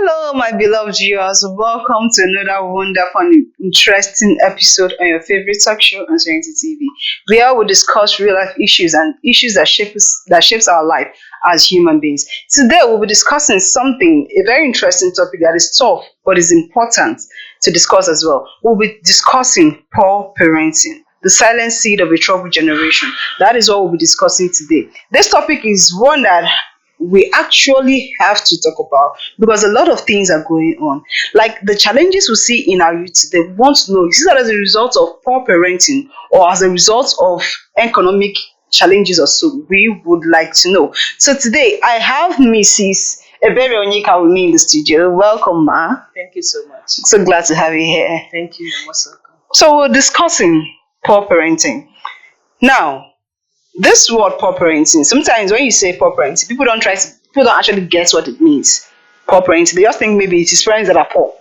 Hello, my beloved viewers. Welcome to another wonderful and interesting episode on your favorite talk show on Serenity TV. Where we discuss real life issues and issues that shapes our life as human beings. Today, we'll be discussing something, a very interesting topic that is tough but is important to discuss as well. We'll be discussing poor parenting, the silent seed of a troubled generation. That is what we'll be discussing today. This topic is one that we actually have to talk about because a lot of things are going on. Like the challenges we see in our youth today, we want to know, is that as a result of poor parenting or as a result of economic challenges or so? We would like to know. So today I have Mrs. Ebere Onyeka with me in the studio. Welcome, Ma. Thank you so much. So glad to have you here. Thank you. You're most welcome. So we're discussing poor parenting. Now, this word poor parenting, sometimes when you say poor parenting, people don't actually guess what it means. Poor parenting. They just think maybe it is parents that are poor.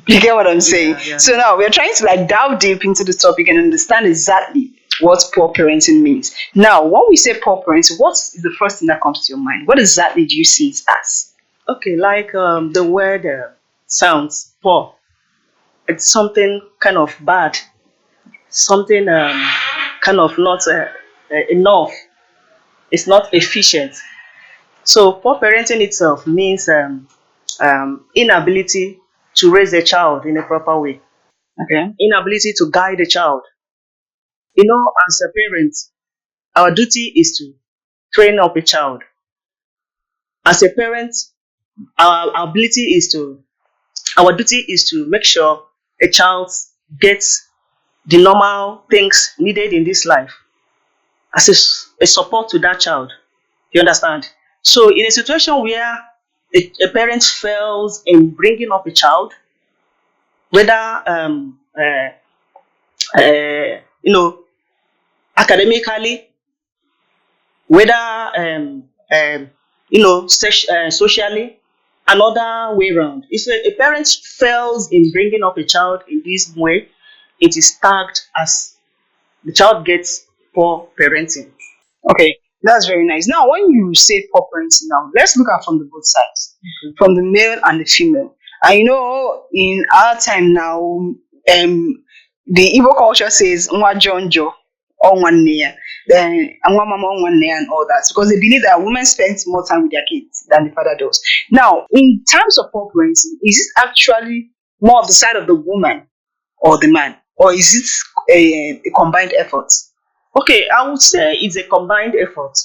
You get what I'm saying? Yeah. So now we're trying to dive deep into the topic and understand exactly what poor parenting means. Now, when we say poor parenting, what is the first thing that comes to your mind? What exactly do you see it as? Okay, the word sounds poor. It's something kind of bad. Something kind of not enough. It's not efficient. So poor parenting itself means inability to raise a child in a proper way. Okay. Inability to guide a child. You know, as a parent, our duty is to train up a child. As a parent, our duty is to make sure a child gets the normal things needed in this life as a support to that child. You understand? So in a situation where a parent fails in bringing up a child, whether academically, whether socially, another way around. If a parent fails in bringing up a child in this way, it is tagged as the child gets poor parenting. Okay, that's very nice. Now, when you say poor parenting, now let's look at from the both sides, from the male and the female. I know in our time now, the Igbo culture says "nwa jonjo" or "nwanne." Then "nwa mama nwanne" and all that, because they believe that women spend more time with their kids than the father does. Now, in terms of poor parenting, is it actually more of the side of the woman or the man, or is it a combined effort? Okay, I would say it's a combined effort.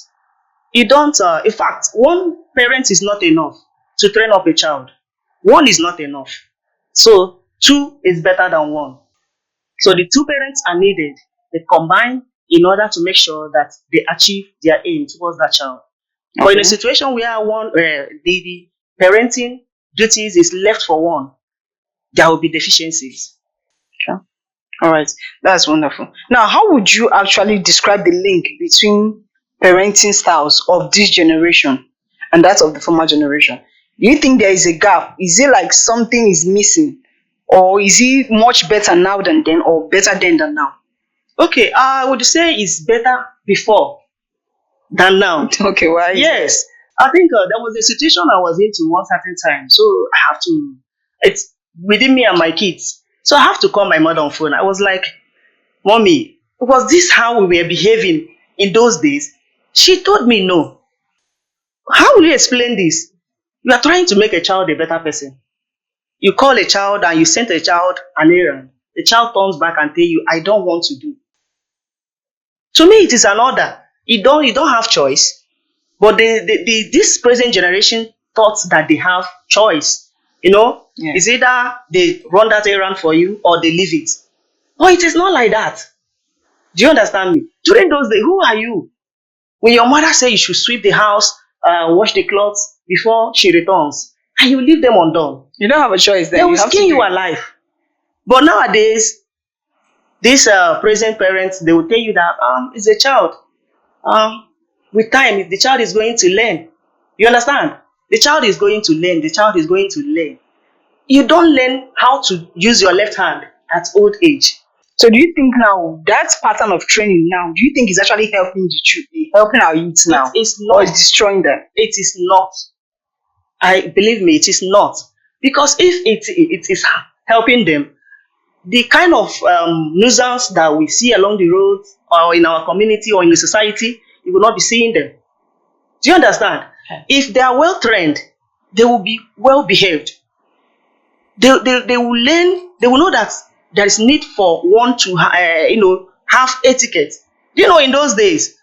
You don't, in fact, one parent is not enough to train up a child. One is not enough. So, two is better than one. So, the two parents are needed. They combine in order to make sure that they achieve their aim towards that child. Okay. But in a situation where the parenting duties is left for one, there will be deficiencies. Okay. All right, that's wonderful. Now, how would you actually describe the link between parenting styles of this generation and that of the former generation? Do you think there is a gap? Is it like something is missing? Or is it much better now than then, or better then than now? Okay, I would say it's better before than now. Okay, why? Yes, I think there was a situation I was into one certain time. So I have to, it's within me and my kids. So I have to call my mother on phone. I was like, "Mommy, was this how we were behaving in those days?" She told me no. How will you explain this? You are trying to make a child a better person. You call a child and you send a child an errand. The child comes back and tell you, "I don't want to do." To me, it is an order. You don't have choice. But this present generation thought that they have choice. You know, Yeah. It's either they run that errand for you or they leave it. But it is not like that. Do you understand me? During those days, who are you? When your mother says you should sweep the house, wash the clothes before she returns, and you leave them undone, You don't have a choice then. they will You have to skin do you it. alive. But nowadays, these present parents, they will tell you that it's a child. With time, the child is going to learn. You understand? The child is going to learn. The child is going to learn. You don't learn how to use your left hand at old age. So do you think now that pattern of training now, do you think is actually helping helping our youth now? It is Or not. is destroying them? It is not. Believe me, it is not. Because if it is helping them, the kind of nuisance that we see along the road or in our community or in the society, you will not be seeing them. Do you understand? If they are well trained, they will be well behaved. They will learn, they will know that there is need for one to have etiquette. Do you know, in those days,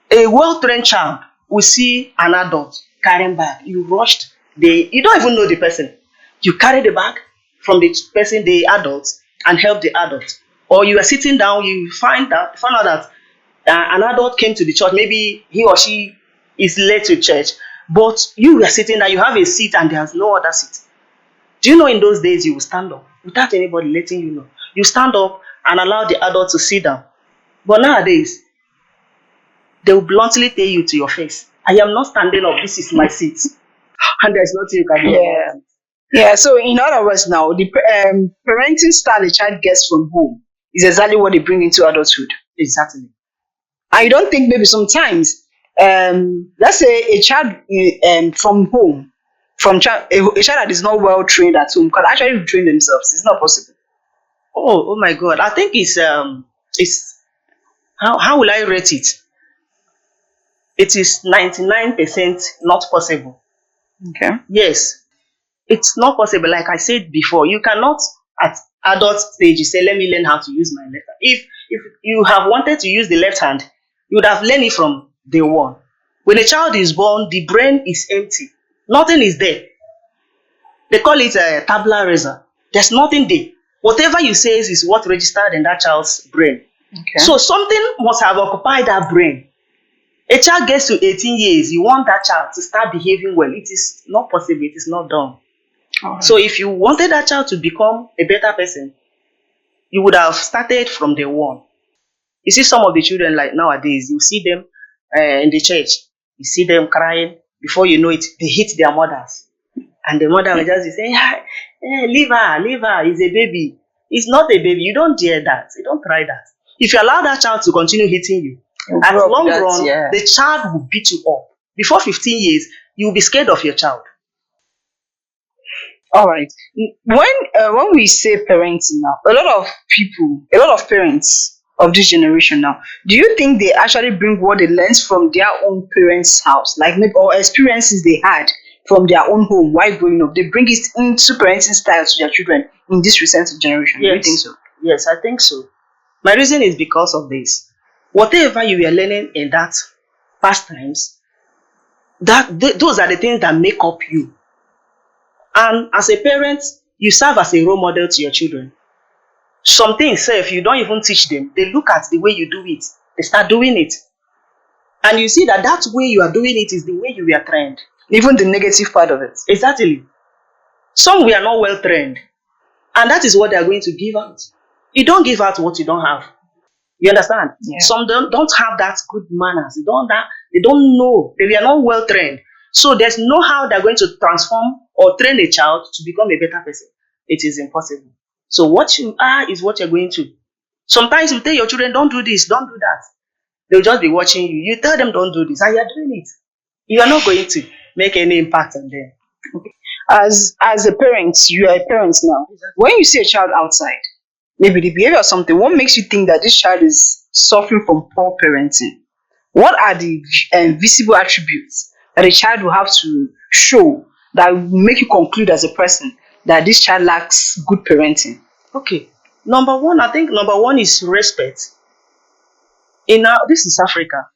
a well trained child will see an adult carrying bag. You rushed, you don't even know the person. You carry the bag from the person, the adult, and help the adult. Or you are sitting down, you find out that an adult came to the church, maybe he or she is late to church, but you are sitting there, you have a seat and there's no other seat. Do you know, in those days you will stand up without anybody letting you know? You stand up and allow the adult to sit down. But nowadays, they will bluntly tell you to your face, I am not standing up, this is my seat. And there's nothing you can do. Yeah. Yeah, so in other words now, the parenting style a child gets from home is exactly what they bring into adulthood. Exactly. I don't think maybe sometimes, let's say a child from home, a child that is not well trained at home can actually train themselves. It's not possible. Oh my God. I think it's how will I rate it? It is 99% not possible. Okay. Yes. It's not possible. Like I said before, you cannot at adult stage you say, let me learn how to use my left hand. If you have wanted to use the left hand, you would have learned it from day one. When a child is born, the brain is empty. Nothing is there. They call it a tabula rasa. There's nothing there. Whatever you say is what registered in that child's brain. Okay. So something must have occupied that brain. A child gets to 18 years, you want that child to start behaving well. It is not possible. It is not done. Alright. So if you wanted that child to become a better person, you would have started from day one. You see some of the children like nowadays, you see them in the church, you see them crying. Before you know it, they hit their mothers. And the mother will just be saying, leave her, he's a baby. It's not a baby. You don't dare that. You don't try that. If you allow that child to continue hitting you, at long run, the child will beat you up. Before 15 years, you will be scared of your child. All right. When we say parenting now, a lot of parents of this generation now, do you think they actually bring what they learned from their own parents' house, like maybe or experiences they had from their own home while growing up? They bring it into parenting style to their children in this recent generation. Yes. Do you think so? Yes, I think so. My reason is because of this. Whatever you were learning in that past times, those are the things that make up you. And as a parent, you serve as a role model to your children. Some things, if you don't even teach them, they look at the way you do it. They start doing it. And you see that way you are doing it is the way you were trained. Even the negative part of it. Exactly. Some we are not well trained. And that is what they are going to give out. You don't give out what you don't have. You understand? Yeah. Some don't have that good manners. They don't know. They are not well trained. So there's no how they're going to transform or train a child to become a better person. It is impossible. So what you are is what you're going to. Sometimes you tell your children, don't do this, don't do that. They'll just be watching you. You tell them don't do this, and you're doing it. You are not going to make any impact on them. Okay. As a parent, you are a parent now. Exactly. When you see a child outside, maybe the behavior or something, what makes you think that this child is suffering from poor parenting? What are the visible attributes that a child will have to show that will make you conclude as a person that this child lacks good parenting? Okay. I think number one is respect. This is Africa.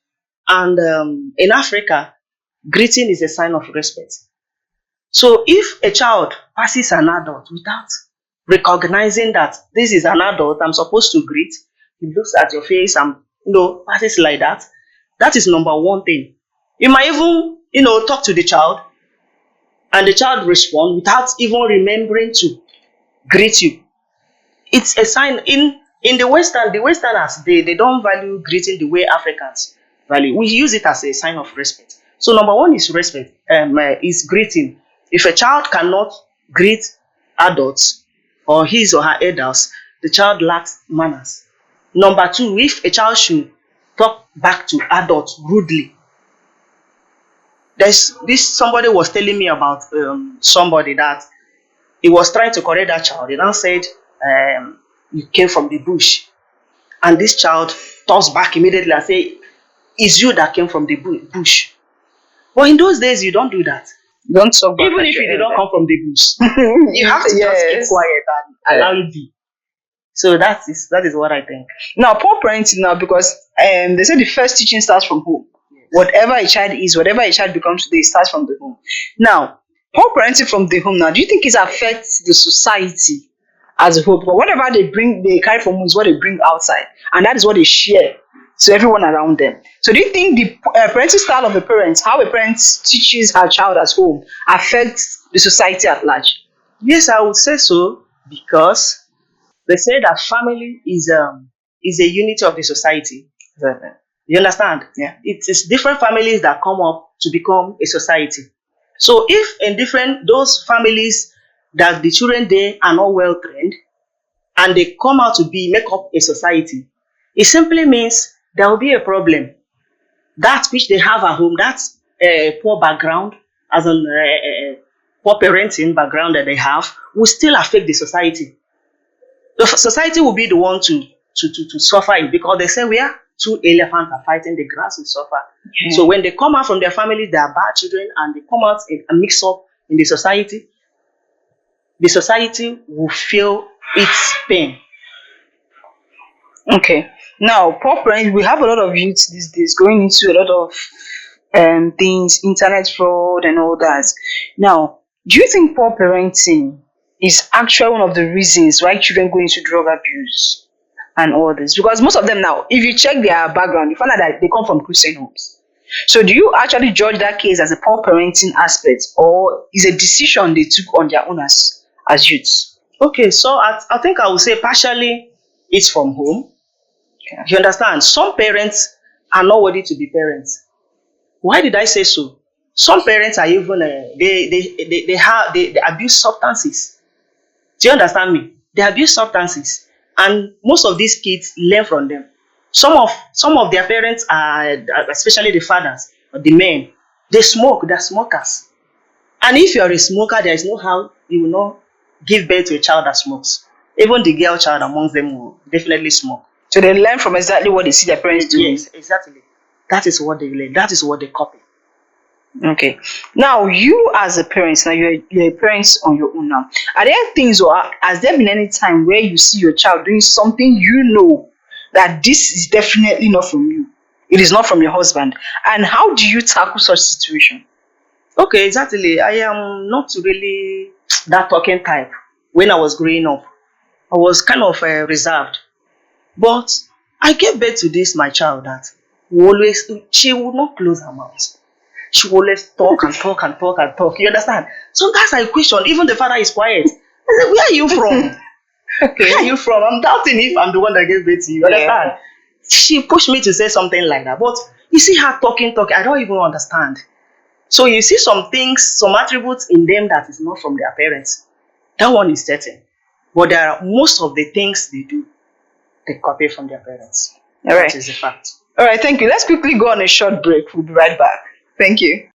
And in Africa, greeting is a sign of respect. So if a child passes an adult without recognizing that this is an adult I'm supposed to greet, he looks at your face and passes like that, that is number one thing. You might even talk to the child and the child respond without even remembering to greet you. It's a sign. In the Westerners, they don't value greeting the way Africans value. We use it as a sign of respect. So number one is respect, is greeting. If a child cannot greet adults or his or her elders, the child lacks manners. Number two, if a child should talk back to adults rudely. Somebody was telling me about somebody that he was trying to correct that child. He now said, you came from the bush. And this child tossed back immediately and said, it's you that came from the bush. But in those days, you don't do that. Don't talk back. Even at if you your did not elder. come from the bush, you have to just keep Yes. quiet and allow it be. So that is what I think. Now, poor parenting now, because they say the first teaching starts from home. Whatever a child is, whatever a child becomes today, starts from the home. Now, poor parenting from the home now, do you think it affects the society as a whole? Because whatever they carry from home is what they bring outside, and that is what they share to everyone around them. So, do you think the parenting style of the parents, how a parent teaches her child at home, affects the society at large? Yes, I would say so, because they say that family is a unity of the society. You understand? Yeah. It is different families that come up to become a society. So if in different those families that the children there are not well trained and they come out to make up a society, it simply means there will be a problem. That which they have at home, that poor background, as in poor parenting background that they have, will still affect the society. The society will be the one to suffer it, because they say where two elephants are fighting, the grass will suffer. Yeah. So when they come out from their family, they are bad children, and they come out and mix up in the society will feel its pain. Okay. Now, poor parents, we have a lot of youth these days going into a lot of things, internet fraud and all that. Now, do you think poor parenting is actually one of the reasons why children go into drug abuse and all this? Because most of them now, if you check their background, you find out that they come from Christian homes. So do you actually judge that case as a poor parenting aspect, or is a decision they took on their own as youths? Okay, so I think I would say partially it's from home. Okay. You understand? Some parents are not worthy to be parents. Why did I say so? Some parents are even they abuse substances. Do you understand me? They abuse substances, and most of these kids learn from them. Some of their parents are, especially the fathers or the men, they smoke. They're smokers. And if you are a smoker, there is no how you will not give birth to a child that smokes. Even the girl child amongst them will definitely smoke. So they learn from exactly what they see their parents doing. Yes, exactly. That is what they learn. That is what they copy. Okay. Now, you as a parent, now you're a parent on your own now. Are there things, or has there been any time where you see your child doing something you know that this is definitely not from you? It is not from your husband. And how do you tackle such situation? Okay, exactly. I am not really that talking type. When I was growing up, I was kind of reserved. But I gave birth to this, my child, that she would not close her mouth. She will always talk and talk and talk and talk. You understand? Sometimes I question, even the father is quiet. I said, where are you from? Where are you from? I'm doubting if I'm the one that gave birth to you. You understand? She pushed me to say something like that. But you see her talking. I don't even understand. So you see some things, some attributes in them that is not from their parents. That one is certain. But there are most of the things they do, they copy from their parents. All right. That is a fact. All right, thank you. Let's quickly go on a short break. We'll be right back. Thank you.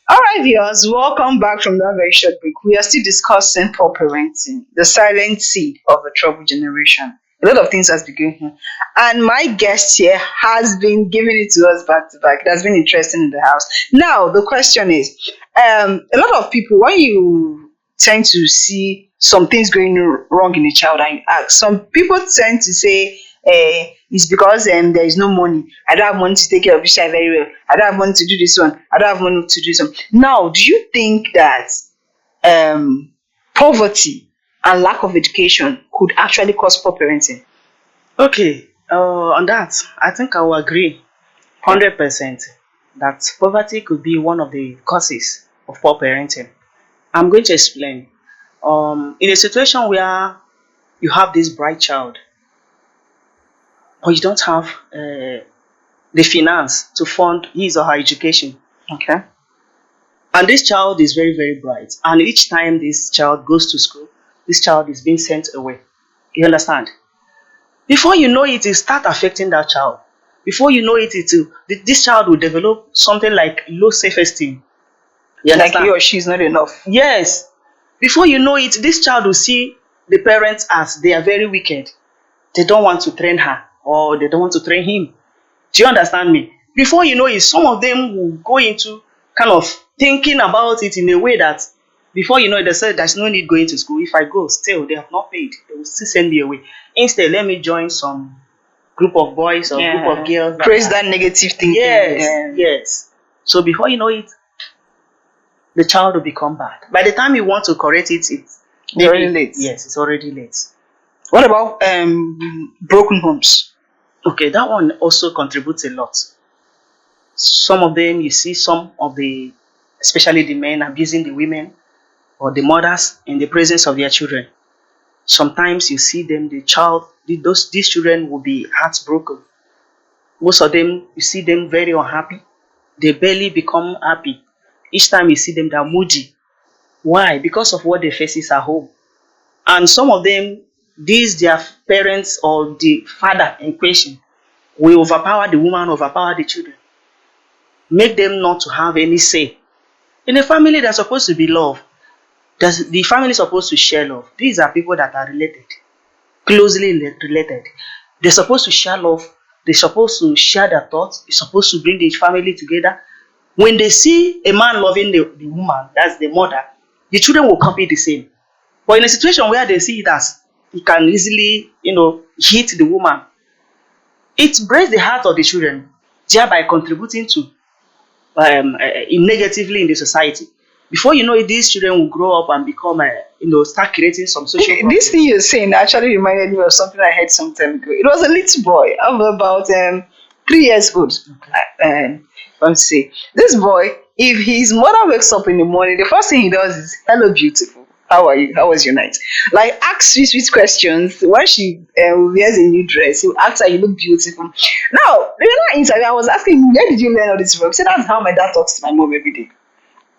All right, viewers, welcome back from that very short break. We are still discussing poor parenting, the silent seed of a troubled generation. A lot of things has been going on. And my guest here has been giving it to us back to back. It has been interesting in the house. Now, the question is, a lot of people, when you tend to see some things going wrong in a child, and you ask, some people tend to say, it's because there is no money. I don't have money to take care of this child very well. I don't have money to do this one. I don't have money to do this one. Now, do you think that poverty and lack of education could actually cause poor parenting? Okay, on that, I think I will agree 100% that poverty could be one of the causes of poor parenting. I'm going to explain. In a situation where you have this bright child, or you don't have the finance to fund his or her education, Okay. and this child is very, very bright, and each time this child goes to school, this child is being sent away. You understand? Before you know it, it start affecting that child. Before you know it, this child will develop something like low self-esteem. You Like understand? he or she is not enough. Yes. Before you know it, this child will see the parents as they are very wicked. They don't want to train her or they don't want to train him. Do you understand me? Before you know it, some of them will go into kind of thinking about it in a way that before you know it, they say there's no need going to school. If I go, still they have not paid. They will still send me away. Instead, let me join some group of boys or group of girls. Creates that negative thinking. Yes. So before you know it, the child will become bad. By the time you want to correct it, it's already late. Yes, it's already late. What about broken homes? Okay, that one also contributes a lot. Some of them, you see some of the, especially the men abusing the women or the mothers in the presence of their children. Sometimes you see them, these children will be heartbroken. Most of them, you see them very unhappy. They barely become happy. Each time you see them, they're moody. Why? Because of what they faces at home. And some of them, their parents or the father in question will overpower the woman, overpower the children. Make them not to have any say. In a family that's supposed to be love, the family is supposed to share love. These are people that are related, closely related. They're supposed to share love. They're supposed to share their thoughts. They're supposed to bring the family together. When they see a man loving the woman, that's the mother, the children will copy the same. But in a situation where they see it as he can easily, hit the woman, it breaks the heart of the children, thereby contributing to negatively in the society. Before you know it, these children will grow up and become, start creating some social problems. This thing you're saying actually reminded me of something I heard some time ago. It was a little boy of about 3 years old. Let's see. This boy, if his mother wakes up in the morning, the first thing he does is, "Hello, beautiful. How are you? How was your night?" Like, ask sweet questions. When she wears a new dress, he'll ask her, "You look beautiful." Now, interview, I was asking him, "Where did you learn all this from?" He said, "That's how my dad talks to my mom every day."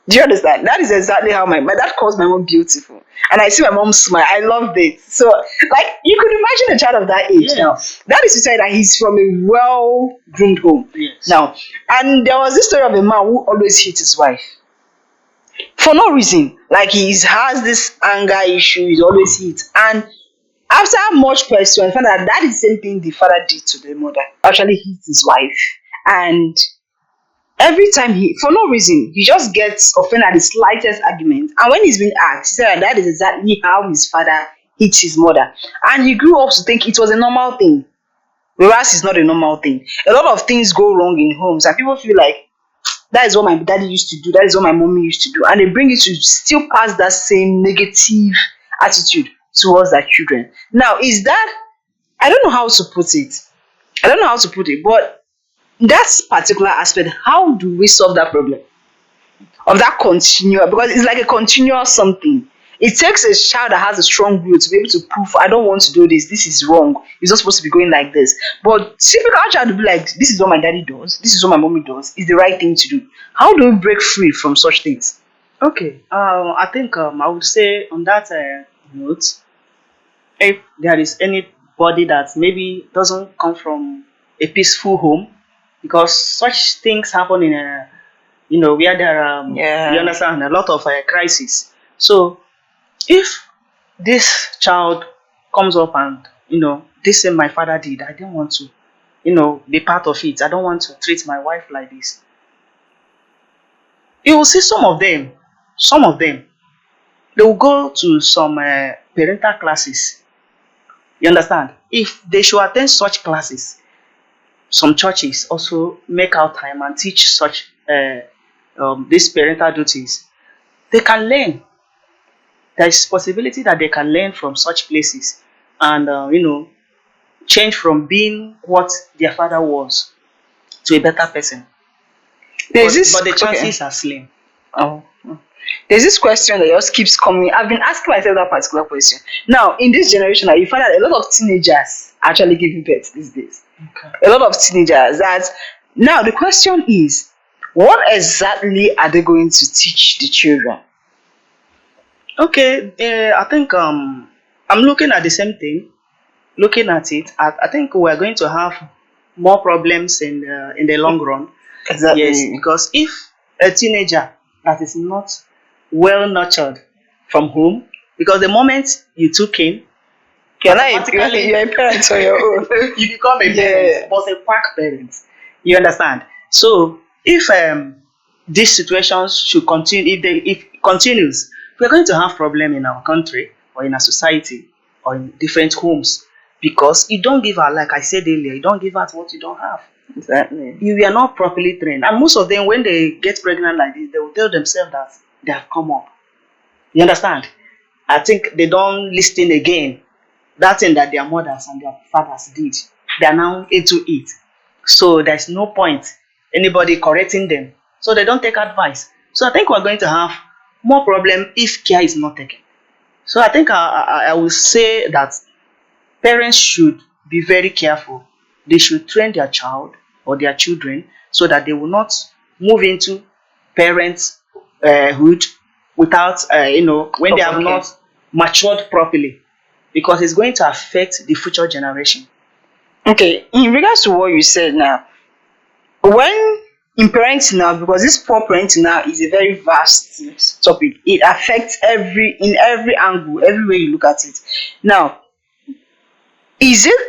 Do you understand? That is exactly how my dad calls my mom beautiful. And I see my mom smile. I loved it. So, like, you could imagine a child of that age now. That is to say that he's from a well-groomed home. Yes. Now, and there was this story of a man who always hit his wife. For no reason. Like, he has this anger issue. He's always hit. And after much question, I found out that is the same thing the father did to the mother. Actually hit his wife. And every time for no reason, he just gets offended at the slightest argument. And when he's been asked, he said that is exactly how his father hit his mother. And he grew up to think it was a normal thing, whereas it's not a normal thing. A lot of things go wrong in homes, and people feel like that is what my daddy used to do, that is what my mommy used to do. And they bring it to still pass that same negative attitude towards their children. Now, I don't know how to put it. But that particular aspect, how do we solve that problem of that continual, because it's like a continuous something. It takes a child that has a strong will to be able to prove, I don't want to do this is wrong, it's not supposed to be going like this. But typical child will be like, this is what my daddy does, this is what my mommy does, it's the right thing to do. How do we break free from such things? Okay, I think I would say on that note, if there is anybody that maybe doesn't come from a peaceful home, because such things happen in where there are you understand, a lot of crisis. So if this child comes up and this thing my father did, I didn't want to be part of it, I don't want to treat my wife like this, you will see some of them they will go to some parental classes. You understand? If they should attend such classes, some churches also make out time and teach such these parental duties. They can learn. There is possibility that they can learn from such places and change from being what their father was to a better person. But the chances are slim. Oh. There's this question that just keeps coming. I've been asking myself that particular question. Now, in this generation, you find that a lot of teenagers actually giving birth these days. Okay. A lot of teenagers. Now the question is, what exactly are they going to teach the children? Okay, I think I'm looking at the same thing. Looking at it, I think we're going to have more problems in the long run. Exactly. Yes, because if a teenager that is not well nurtured from home, because the moment you took in, automatically You're a parent on your own. you become a Yes. parent, but a quack parent. You understand? So if these situations should continue, if it continues, we're going to have problem in our country or in our society or in different homes, because you don't give out, like I said earlier, you don't give out what you don't have. Exactly. You are not properly trained, and most of them, when they get pregnant like this, they will tell themselves that they have come up. You understand? I think they don't listen again. That thing that their mothers and their fathers did, they are now into it. So there's no point anybody correcting them. So they don't take advice. So I think we're going to have more problem if care is not taken. So I think I will say that parents should be very careful. They should train their child or their children so that they will not move into parenthood without, when they have Okay. not matured properly, because it's going to affect the future generation. Okay, in regards to what you said now, when in parenting now, because this poor parenting now is a very vast topic, it affects every angle, every way you look at it. Now, is it,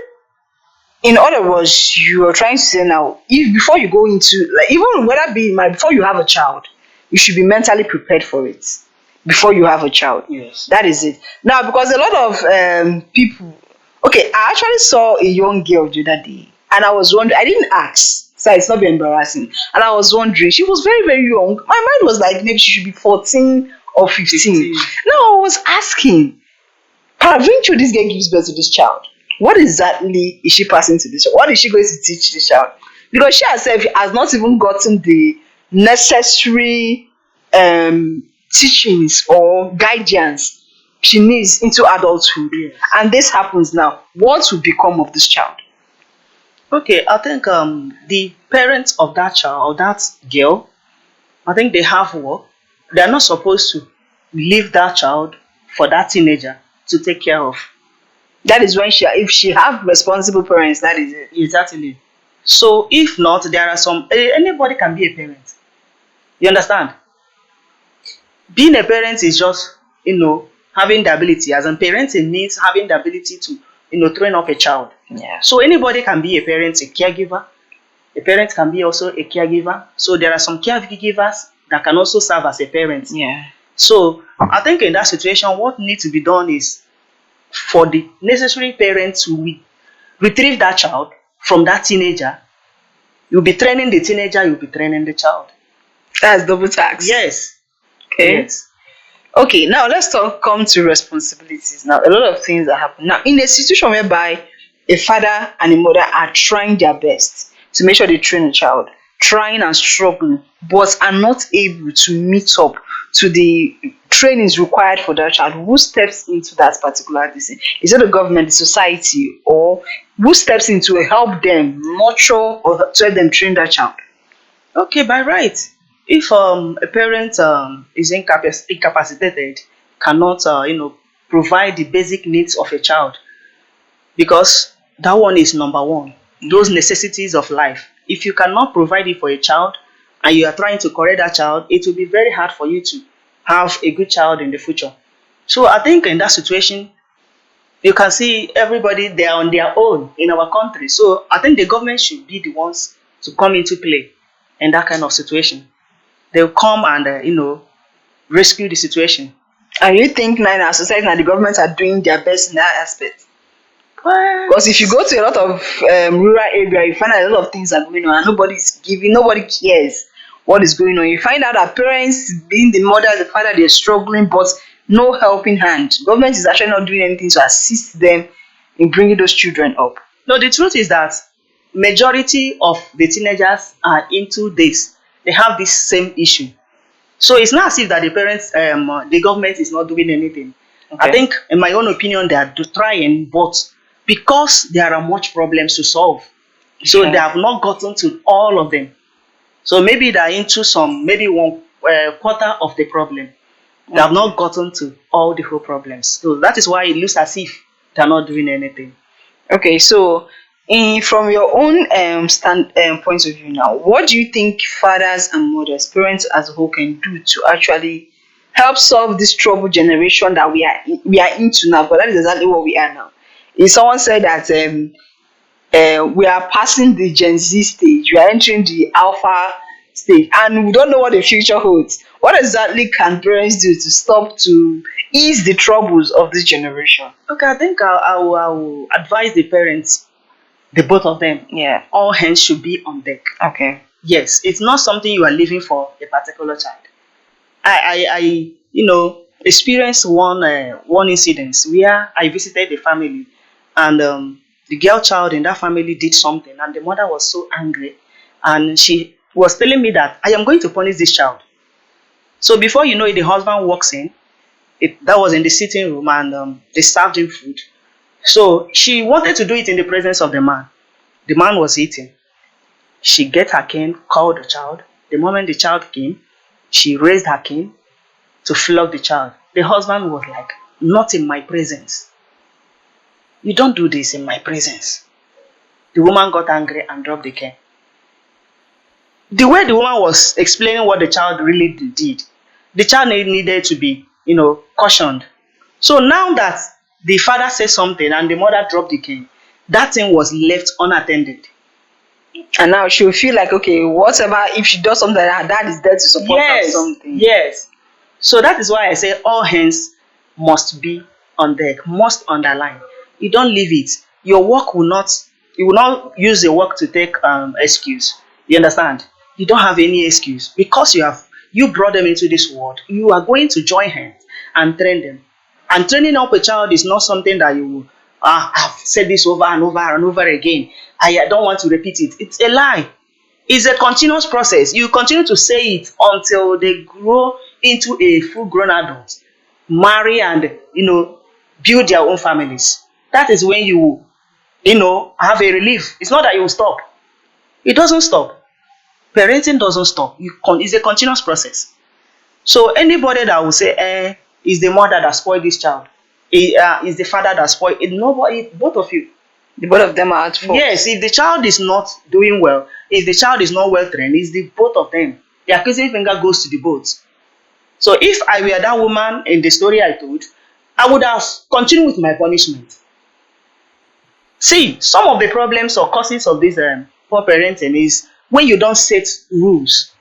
in other words, you are trying to say now, if before you go into, like, even whether be my before you have a child, you should be mentally prepared for it before you have a child. Yes. That is it. Now, because a lot of people, okay, I actually saw a young girl the other day, and I was wondering, I didn't ask, so it's not be embarrassing. And I was wondering, she was very, very young. My mind was like, maybe she should be 14 or 15. 15. Now, I was asking, peradventure this girl gives birth to this child, what exactly is she passing to this child? What is she going to teach this child? Because she herself has not even gotten the necessary teachings or guidance she needs into adulthood. Yes. And this happens now. What will become of this child? Okay, I think the parents of that child or that girl, I think they have work. They are not supposed to leave that child for that teenager to take care of. That is when if she have responsible parents, that is it. Exactly. So if not, there are some, anybody can be a parent. You understand? Being a parent is just, having the ability. As in parenting means having the ability to, train up a child. Yeah. So anybody can be a parent, a caregiver. A parent can be also a caregiver. So there are some caregivers that can also serve as a parent. Yeah. So I think in that situation, what needs to be done is for the necessary parents to retrieve that child from that teenager. You'll be training the teenager, you'll be training the child. That's double tax. Yes. Okay. Yes. Okay, now let's come to responsibilities. Now, a lot of things that happen. Now, in a situation whereby a father and a mother are trying their best to make sure they train a child, trying and struggling, but are not able to meet up to the trainings required for that child, who steps into that particular decision? Is it the government, the society, or who steps in to help them nurture or to help them train that child? Okay, by right. If a parent is incapacitated, cannot provide the basic needs of a child, because that one is number one. Those necessities of life. If you cannot provide it for a child and you are trying to correct that child, it will be very hard for you to have a good child in the future. So I think in that situation, you can see everybody, they are on their own in our country. So I think the government should be the ones to come into play in that kind of situation. They'll come and rescue the situation. And you think now in our society and the government are doing their best in that aspect? Well, Because if you go to a lot of rural area, you find out a lot of things are going on and nobody cares what is going on. You find out that parents, being the mother, the father, they're struggling, but no helping hand. Government is actually not doing anything to assist them in bringing those children up. no, the truth is that majority of the teenagers are into this. They have this same issue. So it's not as if that the parents, the government is not doing anything. Okay. I think, in my own opinion, they are trying, but because there are much problems to solve, so Okay. they have not gotten to all of them. So maybe they are into maybe one quarter of the problem. They have not gotten to all the whole problems. So that is why it looks as if they are not doing anything. Okay, so From your own stand point of view now, what do you think fathers and mothers, parents as a whole, can do to actually help solve this troubled generation that we are into now? Because that is exactly what we are now. If someone said that we are passing the Gen Z stage, we are entering the Alpha stage, and we don't know what the future holds. What exactly can parents do to ease the troubles of this generation? Okay, I think I will advise the parents, the both of them. Yeah. All hands should be on deck. Okay. Yes, it's not something you are leaving for a particular child. I experienced one incident where I visited the family, and the girl child in that family did something, and the mother was so angry, and she was telling me that I am going to punish this child. So before you know it, the husband walks in. That was in the sitting room, and they served him food. So she wanted to do it in the presence of the man. The man was eating. She get her cane, called the child. The moment the child came, she raised her cane to flog the child. The husband was like, "Not in my presence. You don't do this in my presence." The woman got angry and dropped the cane. The way the woman was explaining what the child really did, the child needed to be, cautioned. So now that the father said something and the mother dropped the cane, that thing was left unattended. And now she'll feel like, okay, whatever, if she does something like that, her dad is there to support her or something. Yes. So that is why I say all hands must be on deck, must underline. You don't leave it. Your work will not, you will not use the work to take excuse. You understand? You don't have any excuse because you brought them into this world. You are going to join hands and train them. And training up a child is not something that you will, I've said this over and over and over again. I don't want to repeat it. It's a lie. It's a continuous process. You continue to say it until they grow into a full-grown adult, marry and, build their own families. That is when you have a relief. It's not that you will stop. It doesn't stop. Parenting doesn't stop. It's a continuous process. So anybody that will say, is the mother that spoiled this child, is the father that spoiled it, nobody, both of you. The both of them are at fault. Yes, if the child is not doing well, if the child is not well trained, it's the both of them. The accusing finger goes to the both. So if I were that woman in the story I told, I would have continued with my punishment. See, some of the problems or causes of this poor parenting is when you don't set rules.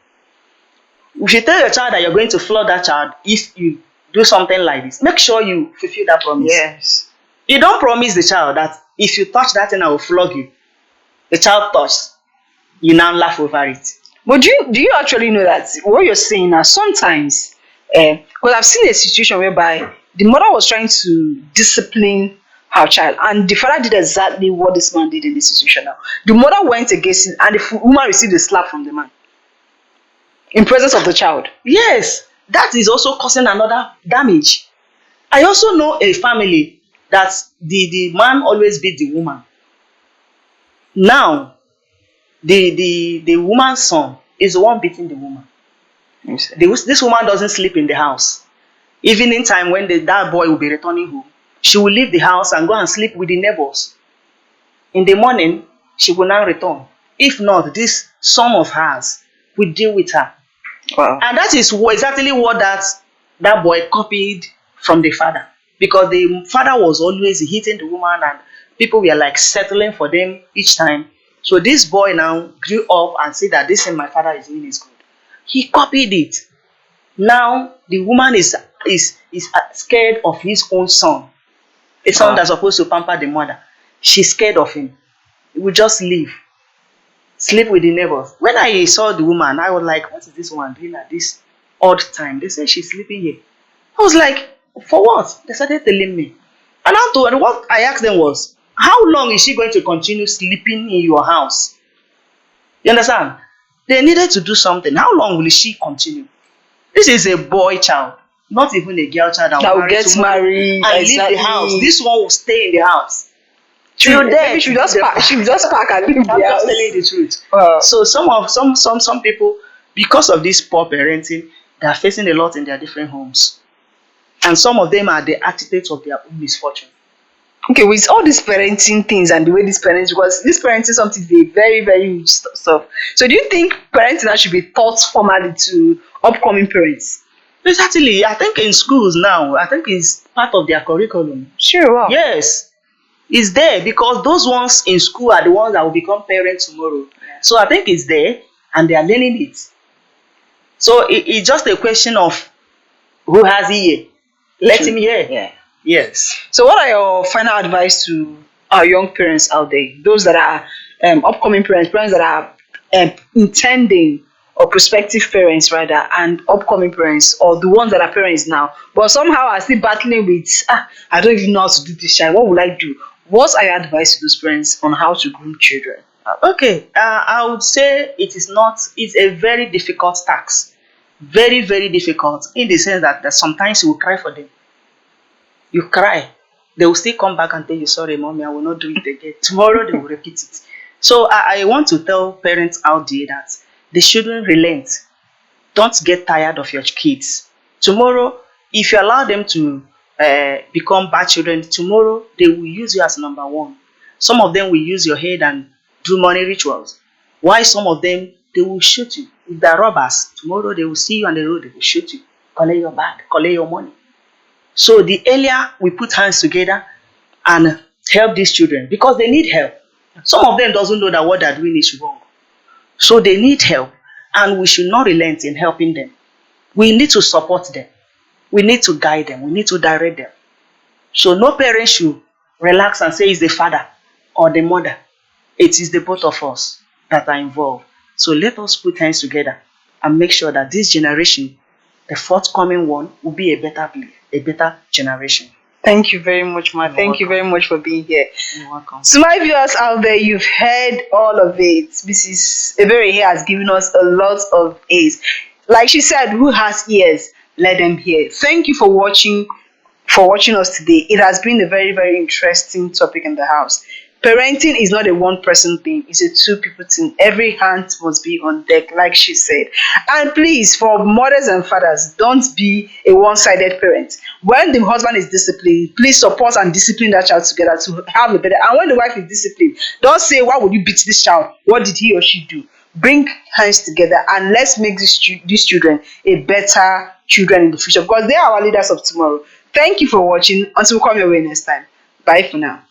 If you tell your child that you're going to flog that child if you do something like this, make sure you fulfill that promise. Yes. You don't promise the child that if you touch that thing, I will flog you. The child touches. You now laugh over it. But do you actually know that what you're saying now, sometimes, because I've seen a situation whereby the mother was trying to discipline her child, and the father did exactly what this man did in this situation now. The mother went against it, and the woman received a slap from the man in presence of the child. Yes, that is also causing another damage. I also know a family that the man always beat the woman. Now, the woman's son is the one beating the woman. This woman doesn't sleep in the house. Evening time when that boy will be returning home, she will leave the house and go and sleep with the neighbors. In the morning, she will now return. If not, this son of hers will deal with her. Wow. And that is exactly what that boy copied from the father. Because the father was always hitting the woman and people were like settling for them each time. So this boy now grew up and said that this thing my father is doing is good. He copied it. Now the woman is scared of his own son. A son that's supposed to pamper the mother. She's scared of him. He will just leave. Sleep with the neighbors. When I saw the woman, I was like, what is this woman doing at this odd time? They said she's sleeping here. I was like, for what? They started telling me. And what I asked them was, how long is she going to continue sleeping in your house? You understand? They needed to do something. How long will she continue? This is a boy child, not even a girl child that will get married and leave the house. This one will stay in the house. She will just pack and leave the house. I'm just telling you the truth. So some people, because of this poor parenting, they are facing a lot in their different homes. And some of them are the architects of their own misfortune. Okay, with all these parenting things and the way these parents, because this parenting something is a very, very huge stuff. So do you think parenting that should be taught formally to upcoming parents? Exactly. I think in schools now, I think it's part of their curriculum. Sure, wow. Yes, it's there because those ones in school are the ones that will become parents tomorrow. So I think it's there and they are learning it. So it's just a question of who has ear. Let him hear. Yeah. Yes. So what are your final advice to our young parents out there? Those that are upcoming parents, parents that are intending or prospective parents rather, and upcoming parents, or the ones that are parents now, but somehow are still battling with, I don't even know how to do this child. What will I do? What's your advice to those parents on how to groom children? Okay. I would say it's a very difficult task. Very, very difficult in the sense that sometimes you will cry for them. You cry. They will still come back and tell you, sorry, mommy, I will not do it again. Tomorrow they will repeat it. So I want to tell parents out there that they shouldn't relent. Don't get tired of your kids. Tomorrow, if you allow them to become bad children, tomorrow they will use you as number one. Some of them will use your head and do money rituals. Why some of them, they will shoot you. If they're robbers, tomorrow they will see you on the road, they will shoot you, collect your bag, collect your money. So the earlier we put hands together and help these children, because they need help. Some of them doesn't know that what they're doing is wrong. So they need help, and we should not relent in helping them. We need to support them. We need to guide them. We need to direct them. So no parent should relax and say it's the father or the mother. It is the both of us that are involved. So let us put hands together and make sure that this generation, the forthcoming one, will be a better generation. Thank you very much, Ma. Thank you very much for being here. You're welcome. To my viewers out there, you've heard all of it. Mrs. Ebere here has given us a lot of A's. Like she said, who has ears, let them hear. Thank you for watching us today. It has been a very, very interesting topic in the house. Parenting is not a one-person thing. It's a two-people thing. Every hand must be on deck, like she said. And please, for mothers and fathers, don't be a one-sided parent. When the husband is disciplined, please support and discipline that child together to have a better. And when the wife is disciplined, don't say, why would you beat this child? What did he or she do? Bring hands together and let's make these children a better children in the future, because they are our leaders of tomorrow. Thank you for watching. Until we come your way next time. Bye for now.